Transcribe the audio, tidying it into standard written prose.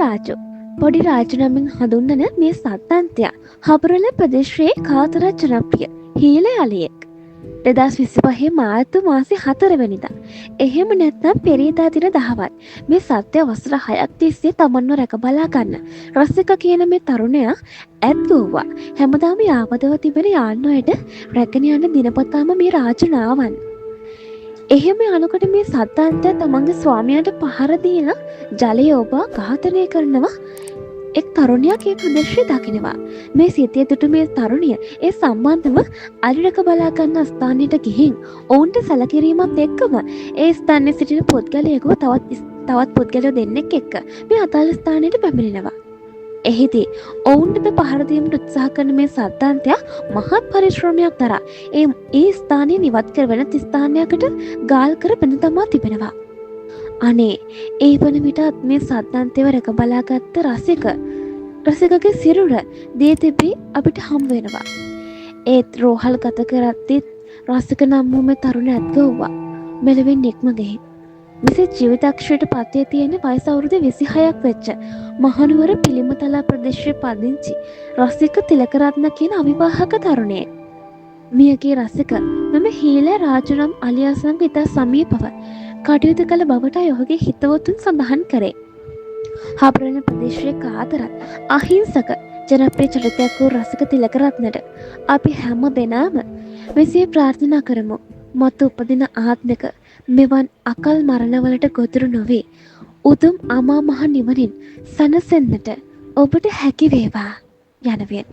රාජු. පොඩි රාජු නමින් හඳුන්වන මේ සත්තන්තයා හබරල ප්‍රදේශයේ කාතරත් ජනප්‍රිය හීල අලියෙක්. 2025 මාර්තු මාසේ 4 වෙනිදා. එහෙම නැත්නම් පෙරේදා දින 10වත් මේ සත්‍ය වසර 6ක් තිස්සේ තමන්ව රැක බලා ගන්න රසික කියන මේ තරුණයා ඇත් ගෝවා. හැමදාම යාපදව තිබෙන යාන්වයට රැගෙන යන දිනපතාම මේ රාජු නාවන්. එහෙම යනකොට මේ සද්දන්තය තමන්ගේ ස්වාමියාට පහර දීලා ජලය ඔබා ඝාතනය කරනවා. එක් තරුණියක් ඒ ප්‍රදේශයේ දකිනවා. මේ සිතිය දුටු මේ තරුණිය ඒ සම්බන්ධව අලිරක බලා ගන්න ස්ථානයට ගිහින් ඔවුන්ට සැලකිරීමත් එක්කම ඒ ස්ථානයේ සිටින පුද්ගලයෙකු තවත් පුද්ගලයෝ දෙන්නෙක් එක්ක මේ අදාළ ස්ථානයට පැමිණෙනවා. එහිදී ඔවුන්ට පහර දීමට උත්සාහ කරන මේ සද්දන්තයා මහත් පරිශ්‍රමයක් දරා ඒ ස්ථානයේ නිවත් කර වෙනත් ස්ථානයකට ගාල් කර බඳ තමා තිබෙනවා. අනේ ඒ වන විටත් මේ සද්දන්තයව රැක බලාගත්ත රසිකගේ සිරුර දී තිබී අපිට හම් වෙනවා. ඒත් රෝහල් ගත කරද්දිත් රසික නම් වූ මේ තරුණ ඇත්ගොව්වා මෙලොවින් නික්ම ගෙහින්. මෙසේ ජීවිතක්ෂයට පත්වේ තියෙන වයස අවුරුදු 26ක් වෙච්ච මහනුවර පිළිමතලා ප්‍රදේශයේ පදිංචි රසික තිලකරත්න කියන අවිවාහක තරුණයෙක්. මියගේ රසික මෙම හීල රාජු නම් අලියා සමග ඉතා සමීපව කටයුතු කළ බවට ඔහුගේ හිතවතුන් සඳහන් කරේ. හබරණ ප්‍රදේශයේ කාතරත් අහිංසක ජනප්‍රිය චරිතයක් වූ රසික තිලකරත්නට අපි හැම දෙනාම මෙසේ ප්‍රාර්ථනා කරමු. මතු උපදින ආත්මික මෙවන් අකල් මරණවලට ගොදුරු නොවේ උතුම් අමා මහ නිවනින් සැනසෙන්නට ඔබට හැකි වේවා යනුවෙන්.